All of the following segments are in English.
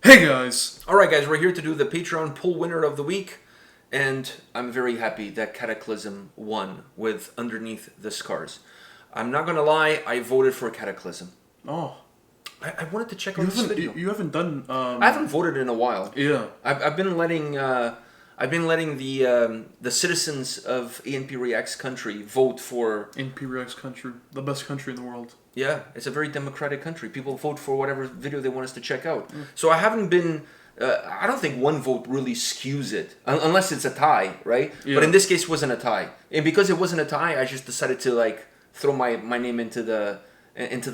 Hey guys! Alright guys, we're here to do the Patreon poll winner of the week, and I'm very happy that Kataklysm won with Underneath the Scars. I'm not gonna lie, I voted for Kataklysm. Oh. I wanted to check out this video. You haven't done... I haven't voted in a while. Yeah. I've been letting the citizens of A&P-REACTS country vote for... A&P-REACTS country. The best country in the world. Yeah, it's a very democratic country. People vote for whatever video they want us to check out. So I haven't been... I don't think one vote really skews it, unless it's a tie, right? Yeah. But in this case, it wasn't a tie. And because it wasn't a tie, I just decided to throw my name into the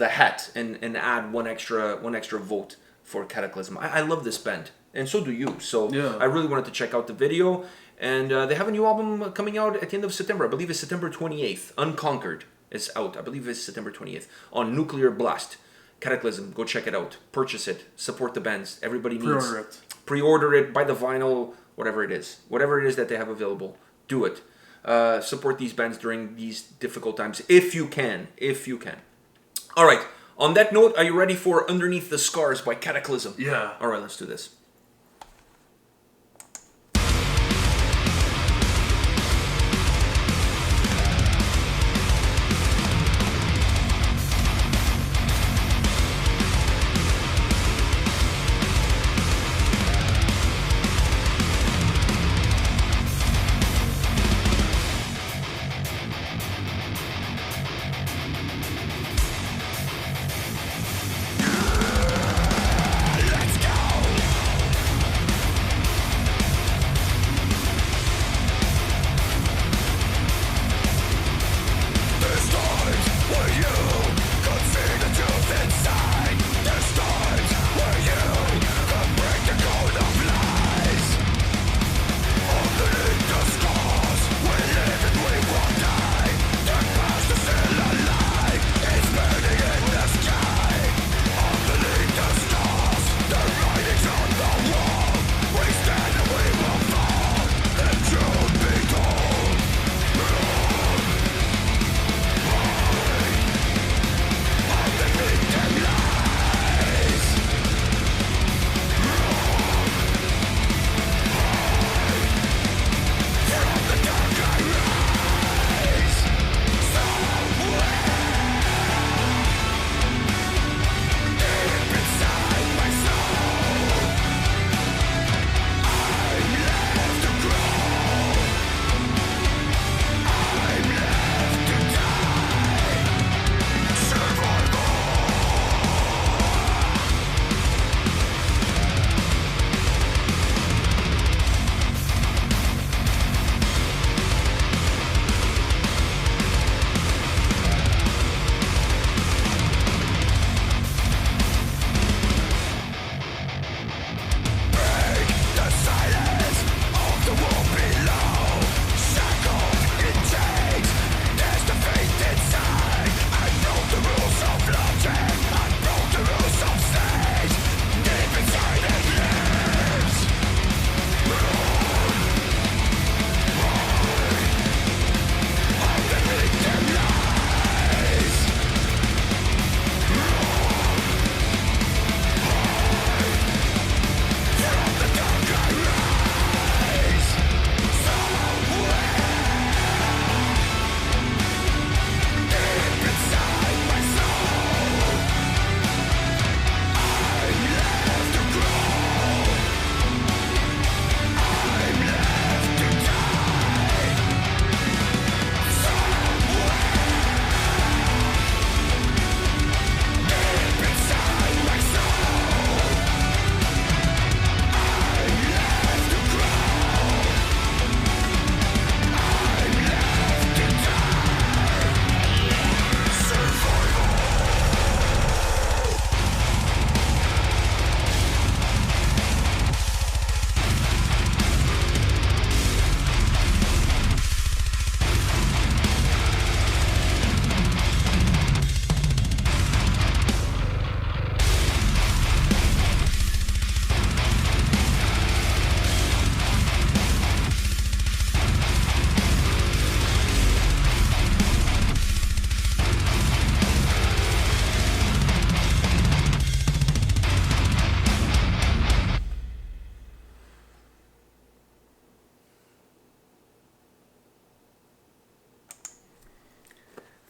hat and add one extra vote for Kataklysm. I love this band, and so do you. So yeah. I really wanted to check out the video. And they have a new album coming out at the end of September. I believe it's September 28th. Unconquered is out. I believe it's September 20th on Nuclear Blast. Kataklysm, go check it out. Purchase it. Support the bands. Everybody needs... Pre-order it. Pre-order it, buy the vinyl, whatever it is. Whatever it is that they have available, do it. Support these bands during these difficult times, if you can. If you can. All right. On that note, are you ready for Underneath the Scars by Kataklysm? Yeah. All right, let's do this.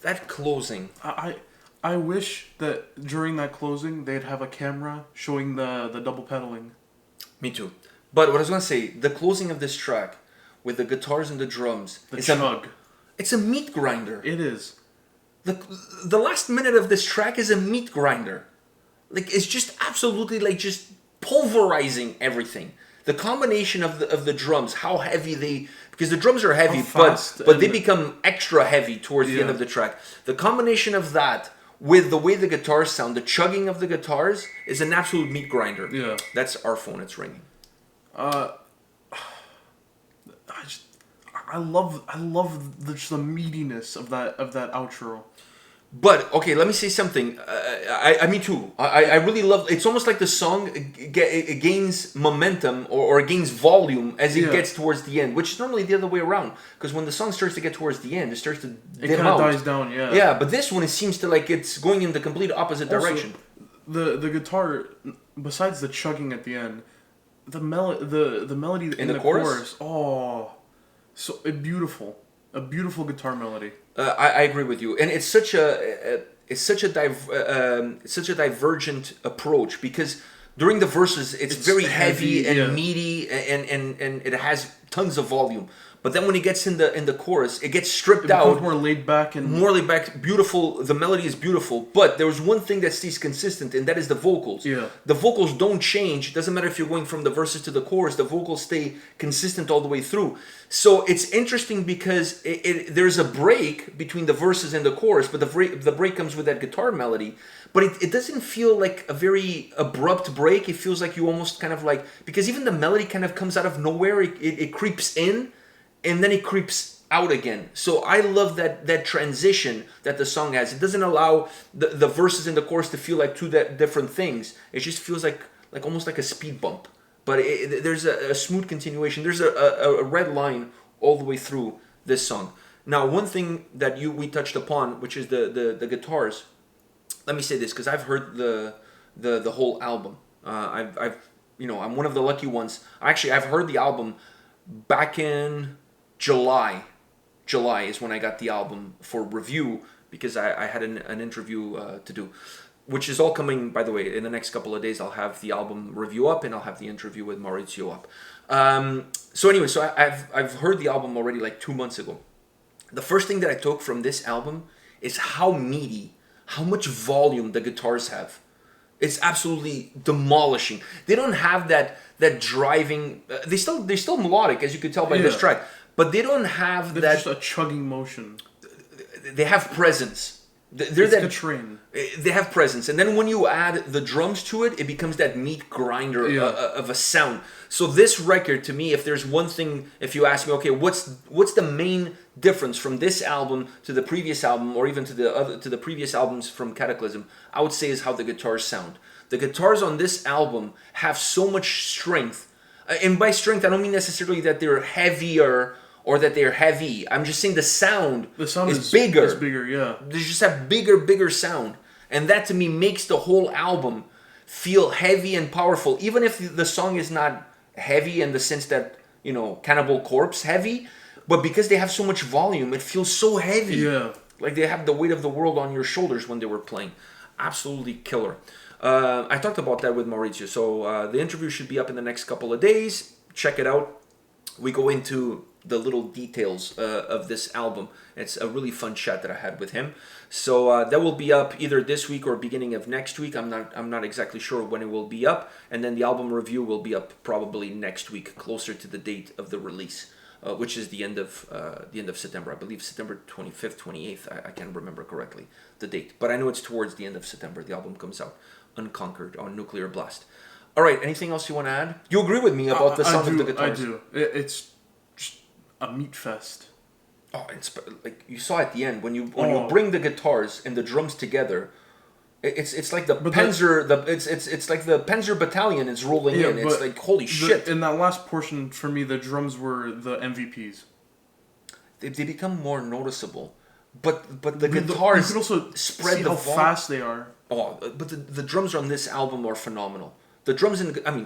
that closing. I wish that during that closing they'd have a camera showing the double pedaling. Me too. But what I was gonna say, the closing of this track with the guitars and the drums, The chug. it's a meat grinder. It is. The last minute of this track is a meat grinder. Like it's just absolutely like just pulverizing everything. The combination of the drums, how heavy they, because the drums are heavy, but they become extra heavy towards the end of the track. The combination of that with the way the guitars sound, the chugging of the guitars is an absolute meat grinder. Yeah. That's our phone. It's ringing. I love the meatiness of that outro. But okay, let me say something. Me too. I really love. It's almost like the song it gains momentum or it gains volume as it gets towards the end, which is normally the other way around. Because when the song starts to get towards the end, it starts to dim It kind out. of dies down. Yeah. Yeah, but this one it seems to like it's going in the complete opposite direction. The guitar, besides the chugging at the end, the melody in the chorus. Oh, so beautiful. A beautiful guitar melody. I agree with you, and it's such a divergent approach because during the verses it's very heavy and meaty and it has tons of volume. But then when it gets in the chorus, it gets stripped out. More laid back and more laid back. Beautiful. The melody is beautiful, but there was one thing that stays consistent, and that is the vocals. Yeah. The vocals don't change. It doesn't matter if you're going from the verses to the chorus. The vocals stay consistent all the way through. So it's interesting because there's a break between the verses and the chorus, but the break comes with that guitar melody. But it doesn't feel like a very abrupt break. It feels like you almost kind of like, because even the melody kind of comes out of nowhere. It creeps in. And then it creeps out again. So I love that transition that the song has. It doesn't allow the verses and the chorus to feel like two different things. It just feels like almost like a speed bump. But there's a smooth continuation. There's a red line all the way through this song. Now, one thing that we touched upon, which is the guitars. Let me say this because I've heard the whole album. I'm one of the lucky ones. Actually, I've heard the album back in July is when I got the album for review because I had an interview to do, which is all coming, by the way, in the next couple of days. I'll have the album review up and I'll have the interview with Maurizio up. So I've heard the album already like 2 months ago. The first thing that I took from this album is how meaty, how much volume the guitars have. It's absolutely demolishing. They don't have that driving. They're still melodic, as you could tell by this track. But they don't have that. Just a chugging motion. They have presence. They're it's that a train. They have presence, and then when you add the drums to it, it becomes that meat grinder of a sound. So this record, to me, if there's one thing, if you ask me, okay, what's the main difference from this album to the previous album, or even to the previous albums from Kataklysm, I would say is how the guitars sound. The guitars on this album have so much strength, and by strength, I don't mean necessarily that they're heavier or that they're heavy. I'm just saying the sound is bigger. It's bigger, yeah. They just have bigger sound. And that to me makes the whole album feel heavy and powerful. Even if the song is not heavy in the sense that, Cannibal Corpse heavy, but because they have so much volume, it feels so heavy. Yeah. Like they have the weight of the world on your shoulders when they were playing. Absolutely killer. I talked about that with Maurizio. So the interview should be up in the next couple of days. Check it out. We go into the little details of this album. It's a really fun chat that I had with him. So that will be up either this week or beginning of next week. I'm not exactly sure when it will be up. And then the album review will be up probably next week, closer to the date of the release, which is the end of September. I believe September 25th, 28th. I can't remember correctly the date, but I know it's towards the end of September. The album comes out, Unconquered, on Nuclear Blast. All right. Anything else you want to add? You agree with me about the sound of the guitars? I do. It's just a meat fest. Oh, it's like you saw at the end when you bring the guitars and the drums together. It's like the Panzer. It's like the Panzer battalion is rolling in. It's like holy shit. In that last portion, for me, the drums were the MVPs. They become more noticeable, but the guitars you can also spread see the how volume. fast they are. Oh, but the drums on this album are phenomenal. The drums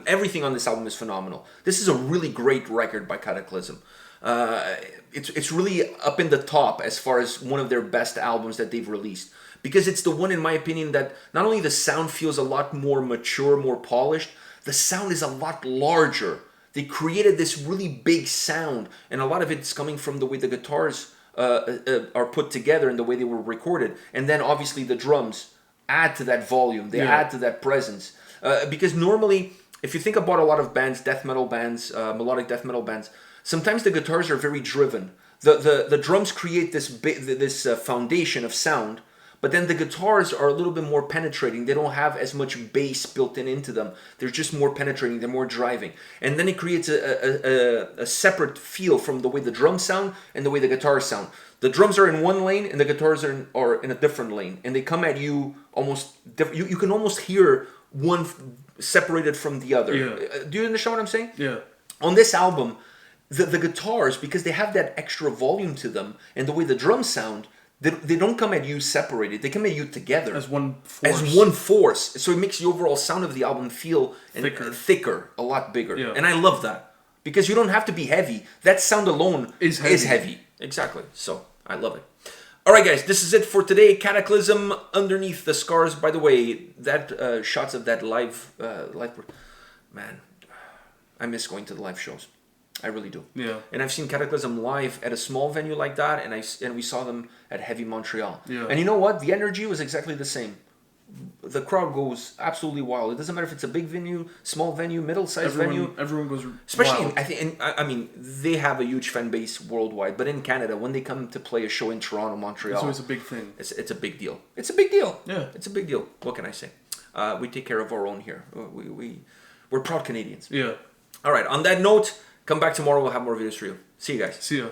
everything on this album is phenomenal. This is a really great record by Kataklysm. It's really up in the top as far as one of their best albums that they've released. Because it's the one, in my opinion, that not only the sound feels a lot more mature, more polished, the sound is a lot larger. They created this really big sound, and a lot of it's coming from the way the guitars are put together and the way they were recorded. And then obviously the drums add to that volume. They add to that presence. Because normally, if you think about a lot of bands, death metal bands, melodic death metal bands, sometimes the guitars are very driven. The drums create this foundation of sound, but then the guitars are a little bit more penetrating. They don't have as much bass built into them. They're just more penetrating. They're more driving. And then it creates a separate feel from the way the drums sound and the way the guitars sound. The drums are in one lane and the guitars are in a different lane. And they come at you almost different. You can almost hear one separated from the other. Yeah. Do you understand what I'm saying? Yeah. On this album, the guitars, because they have that extra volume to them and the way the drums sound, they don't come at you separated. They come at you together. As one force. As one force. So it makes the overall sound of the album feel thicker, a lot bigger. Yeah. And I love that. Because you don't have to be heavy. That sound alone is heavy. Exactly. So I love it. All right, guys. This is it for today. Kataklysm, Underneath the Scars. By the way, that shots of that live... man, I miss going to the live shows. I really do. Yeah. And I've seen Kataklysm live at a small venue like that, and we saw them at Heavy Montreal. Yeah. And you know what? The energy was exactly the same. The crowd goes absolutely wild. It doesn't matter if it's a big venue, small venue, middle-sized venue. Everyone goes especially wild. I mean, they have a huge fan base worldwide, but in Canada, when they come to play a show in Toronto, Montreal, it's always a big thing. It's a big deal. It's a big deal. Yeah. It's a big deal. What can I say? We take care of our own here. We're proud Canadians. Yeah. All right. On that note, come back tomorrow. We'll have more videos for you. See you guys. See ya.